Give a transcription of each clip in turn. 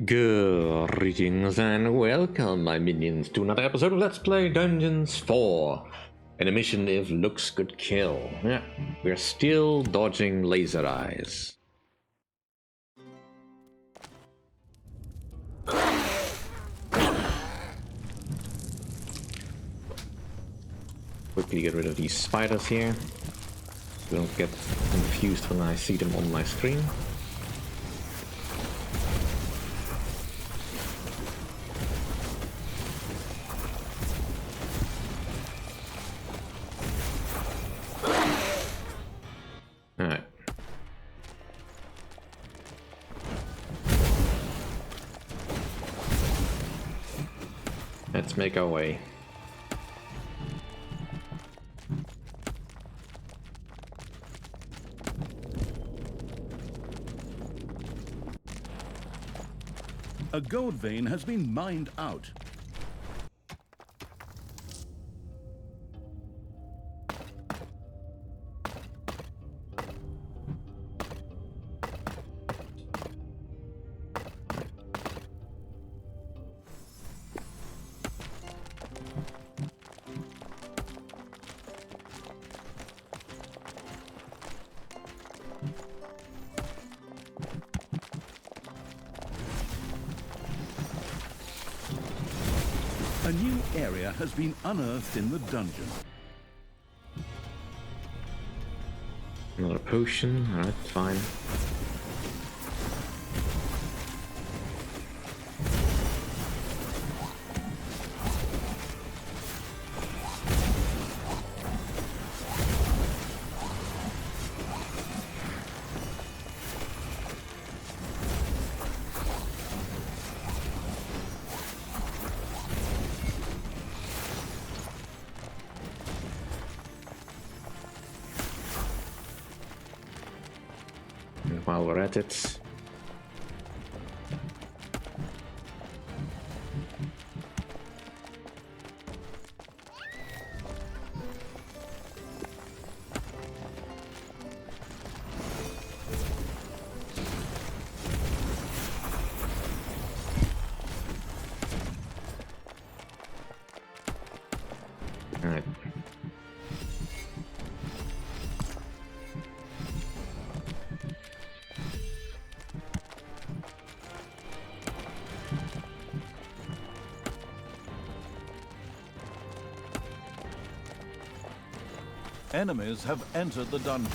Greetings and welcome, my minions, to another episode of Let's Play Dungeons 4. And a mission if looks could kill. Yeah, we're still dodging laser eyes. Quickly get rid of these spiders here, so don't get confused when I see them on my screen. Alright. Let's make our way. A gold vein has been mined out. A new area has been unearthed in the dungeon. Another potion, alright, fine. And while we're at it, alright. Enemies have entered the dungeon.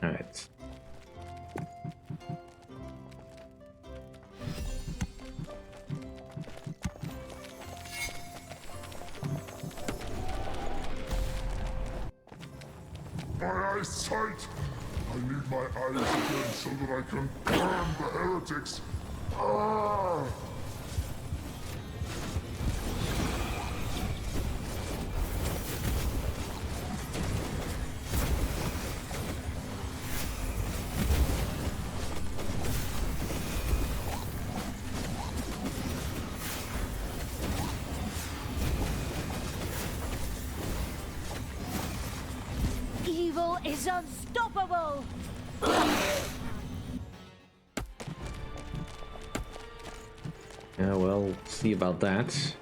Alright. My eyesight! I need my eyes again so that I can burn the heretics! Ah! Evil is unstoppable! Yeah, well, see about that.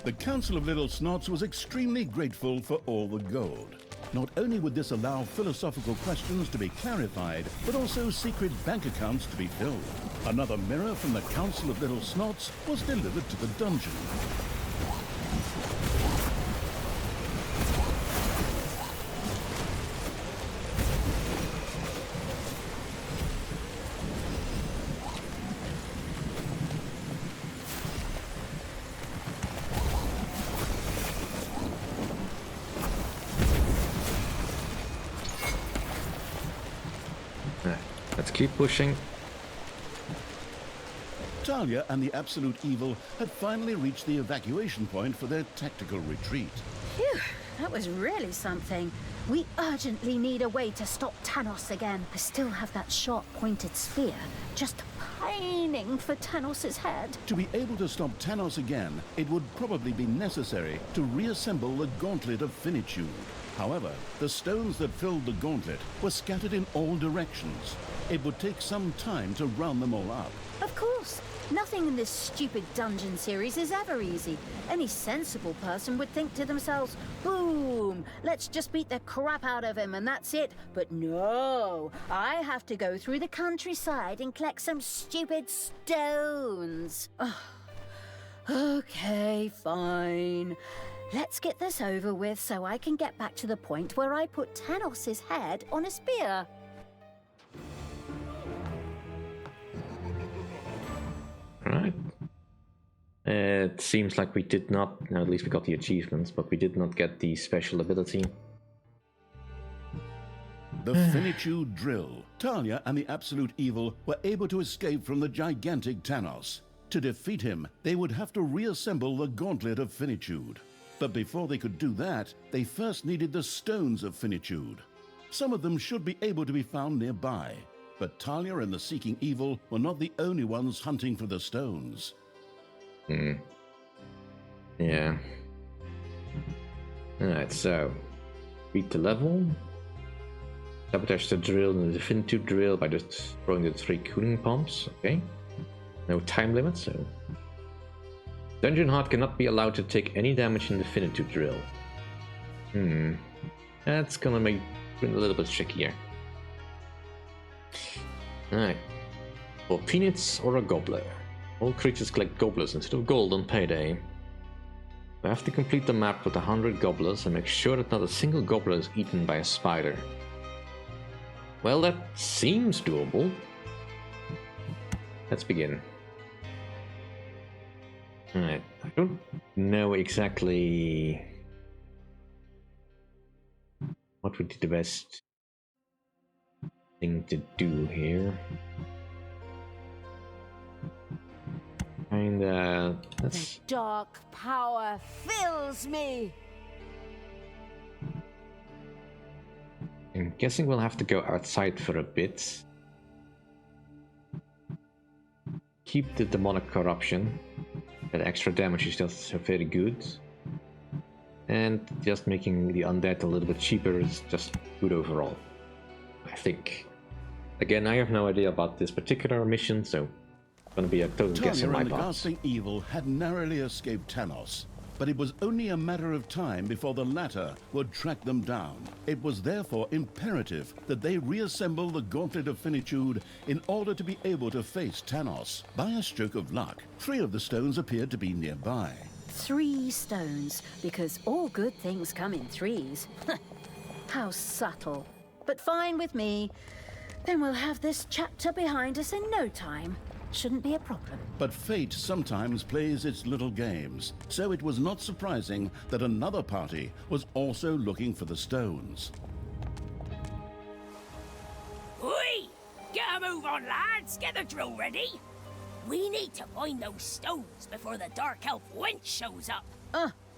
The Council of Little Snots was extremely grateful for all the gold. Not only would this allow philosophical questions to be clarified, but also secret bank accounts to be filled. Another mirror from the Council of Little Snots was delivered to the dungeon. Let's keep pushing. Thalya and the Absolute Evil had finally reached the evacuation point for their tactical retreat. Phew, that was really something. We urgently need a way to stop Tanos again. I still have that sharp-pointed spear, just pining for Tanos's head. To be able to stop Tanos again, it would probably be necessary to reassemble the Gauntlet of Finitude. However, the stones that filled the gauntlet were scattered in all directions. It would take some time to round them all up. Of course. Nothing in this stupid dungeon series is ever easy. Any sensible person would think to themselves, boom, let's just beat the crap out of him and that's it. But no, I have to go through the countryside and collect some stupid stones. Okay, fine. Let's get this over with so I can get back to the point where I put Tanos' head on a spear. Right. It seems like we did not, at least we got the achievements, but we did not get the special ability. The Finitude Drill. Thalya and the Absolute Evil were able to escape from the gigantic Tanos. To defeat him, they would have to reassemble the Gauntlet of Finitude. But before they could do that, they first needed the Stones of Finitude. Some of them should be able to be found nearby. But Thalya and the Seeking Evil were not the only ones hunting for the stones. Yeah. Alright, so beat the level. Sabotage the drill and the Finitude drill by just throwing the 3 cooling pumps. Okay. No time limit, so Dungeon Heart cannot be allowed to take any damage in the Finitude drill. That's gonna make it a little bit trickier. Alright. For peanuts or a gobbler. All creatures collect gobblers instead of gold on payday. We have to complete the map with 100 gobblers and make sure that not a single gobbler is eaten by a spider. Well, that seems doable. Let's begin. Alright, I don't know exactly what would be the best thing to do here. And let's... The dark power fills me. I'm guessing we'll have to go outside for a bit. Keep the demonic corruption. That extra damage is just very good. And just making the undead a little bit cheaper is just good overall, I think. Again, I have no idea about this particular mission, so it's gonna be a total guess on Thalya my and the part. Ghastly Evil had narrowly escaped Tanos, but it was only a matter of time before the latter would track them down. It was therefore imperative that they reassemble the Gauntlet of Finitude in order to be able to face Tanos. By a stroke of luck, 3 of the stones appeared to be nearby. 3 stones, because all good things come in 3s. How subtle. But fine with me. Then we'll have this chapter behind us in no time. Shouldn't be a problem. But fate sometimes plays its little games, so it was not surprising that another party was also looking for the stones. Oi! Get a move on, lads! Get the drill ready! We need to find those stones before the Dark Elf wench shows up.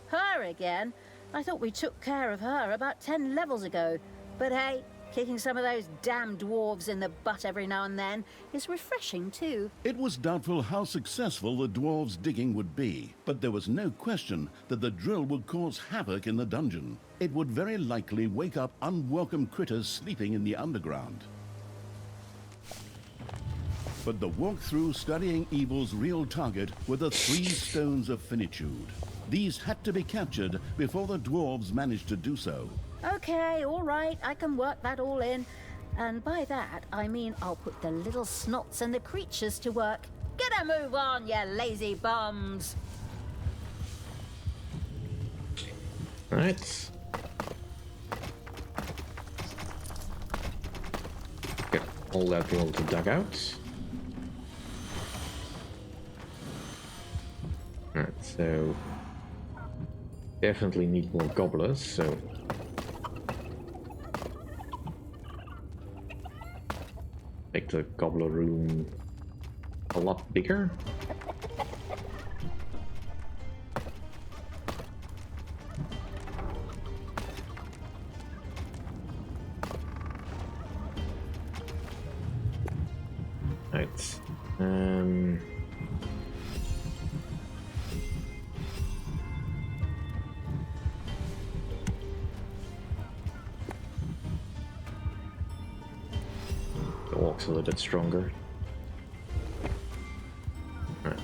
Her again? I thought we took care of her about 10 levels ago. But hey, kicking some of those damn dwarves in the butt every now and then is refreshing too. It was doubtful how successful the dwarves' digging would be, but there was no question that the drill would cause havoc in the dungeon. It would very likely wake up unwelcome critters sleeping in the underground. But the walkthrough studying evil's real target were the 3 stones of finitude. These had to be captured before the dwarves managed to do so. Okay, all right, I can work that all in. And by that, I mean I'll put the little snots and the creatures to work. Get a move on, you lazy bums! Alright. Get all that roll to dugouts. Alright, so definitely need more gobblers, so make the gobbler room a lot bigger. Right. The walk's a little bit stronger. Right.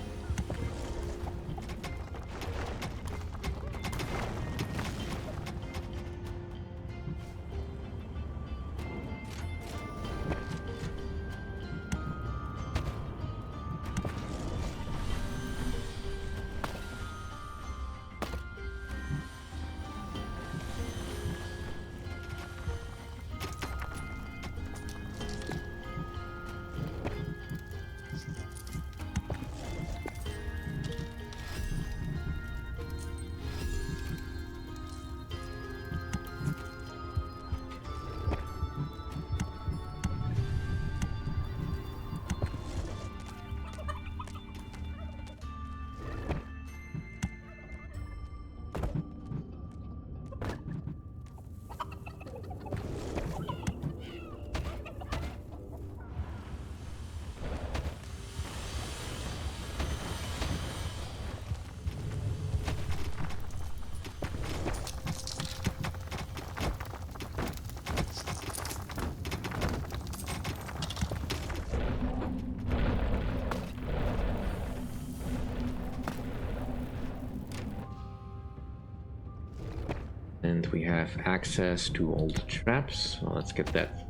And we have access to all the traps. Well, let's get that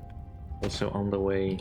also on the way.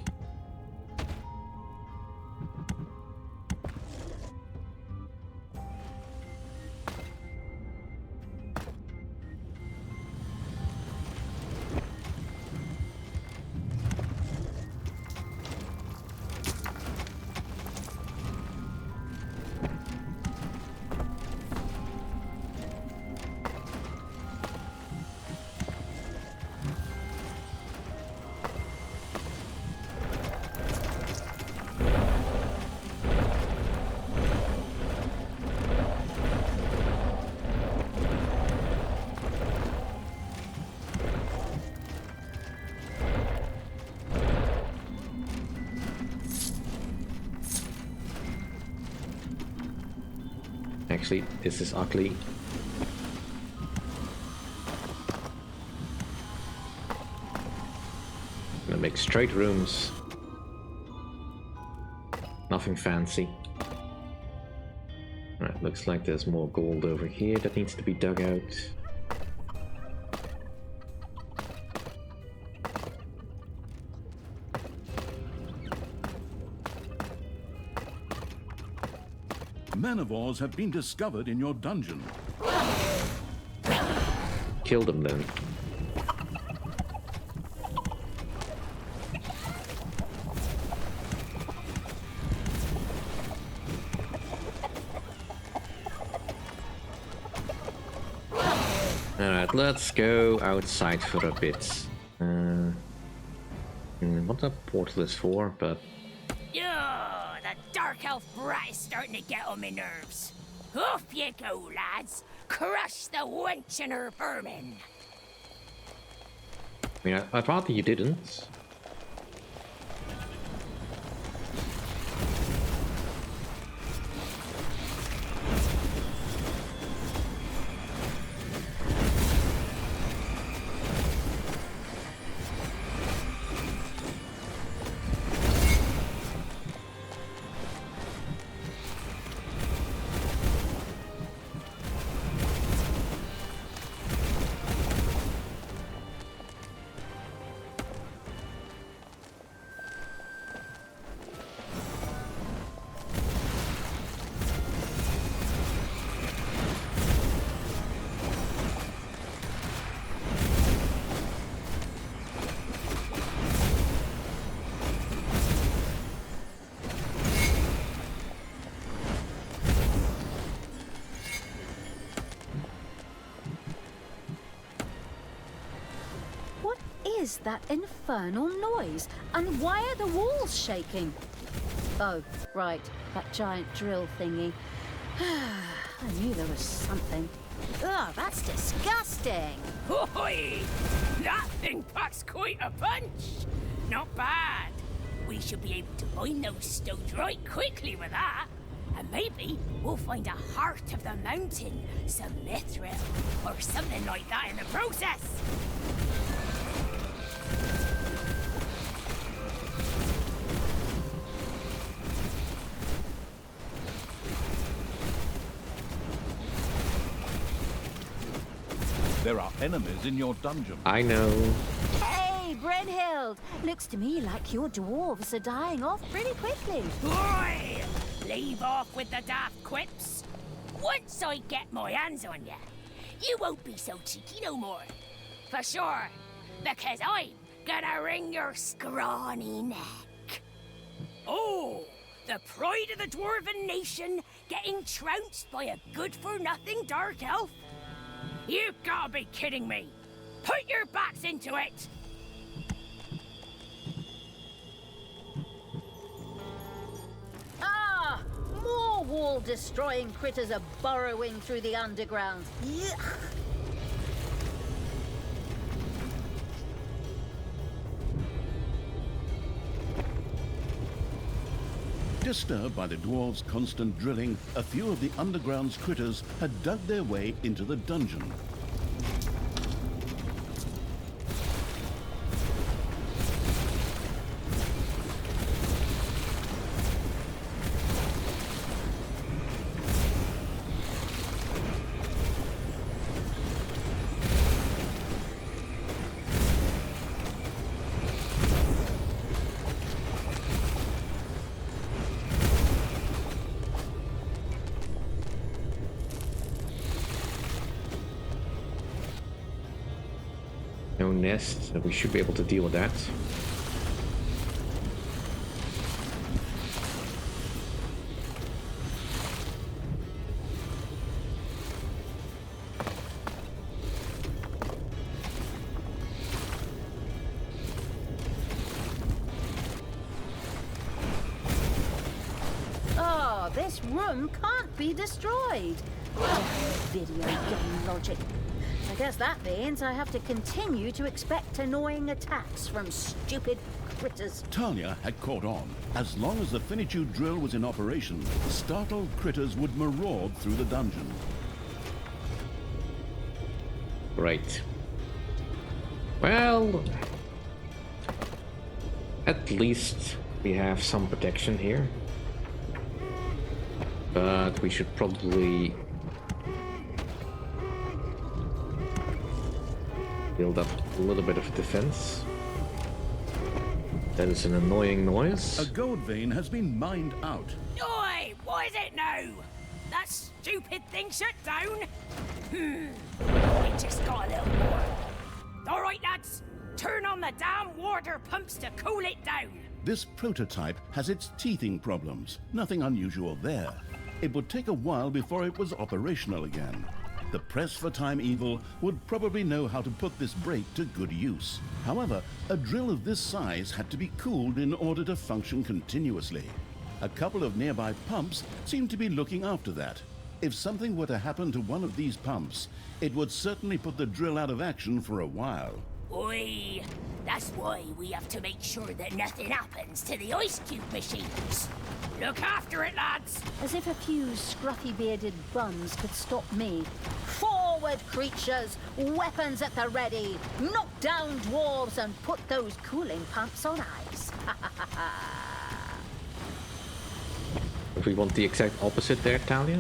Actually, this is ugly. Gonna make straight rooms. Nothing fancy. Right, looks like there's more gold over here that needs to be dug out. Manivores have been discovered in your dungeon. Kill them then. Alright, let's go outside for a bit. What the portal is for, but... Yeah, the dark elf brat is starting to get on my nerves. Off you go, lads. Crush the wench and her vermin. I mean, I'd rather you didn't. is that infernal noise? And why are the walls shaking? Oh, right, that giant drill thingy. I knew there was something. Ugh, that's disgusting. Oi! That thing packs quite a punch. Not bad. We should be able to mine those stones right quickly with that. And maybe we'll find a heart of the mountain, some mithril, or something like that in the process. There are enemies in your dungeon. I know. Hey, Brynhild! Looks to me like your dwarves are dying off pretty quickly. Oi! Leave off with the daft quips. Once I get my hands on you, you won't be so cheeky no more. For sure. Because I'm gonna wring your scrawny neck. Oh! The pride of the dwarven nation getting trounced by a good-for-nothing dark elf? You gotta be kidding me! Put your backs into it! Ah! More wall-destroying critters are burrowing through the underground. Yuck! Disturbed by the dwarves' constant drilling, a few of the underground's critters had dug their way into the dungeon. No nest, so we should be able to deal with that. Oh, this room can't be destroyed. Video game logic. I guess that means I have to continue to expect annoying attacks from stupid critters. Thalya had caught on. As long as the finitude drill was in operation, startled critters would maraud through the dungeon. Right. Well, at least we have some protection here. But we should probably build up a little bit of defense. That is an annoying noise. A gold vein has been mined out. Oi! What is it now? That stupid thing shut down? We just got a little more. Alright, lads. Turn on the damn water pumps to cool it down. This prototype has its teething problems. Nothing unusual there. It would take a while before it was operational again. The press for time evil would probably know how to put this break to good use. However, a drill of this size had to be cooled in order to function continuously. A couple of nearby pumps seemed to be looking after that. If something were to happen to one of these pumps, it would certainly put the drill out of action for a while. Oi! That's why we have to make sure that nothing happens to the ice cube machines. Look after it, lads! As if a few scruffy-bearded bums could stop me. Forward, creatures! Weapons at the ready! Knock down dwarves and put those cooling pumps on ice! If we want the exact opposite there, Thalya.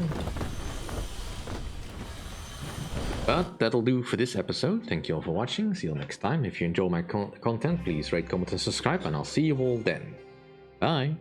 But that'll do for this episode. Thank you all for watching. See you next time. If you enjoy my content, please rate, comment, and subscribe, and I'll see you all then. Bye!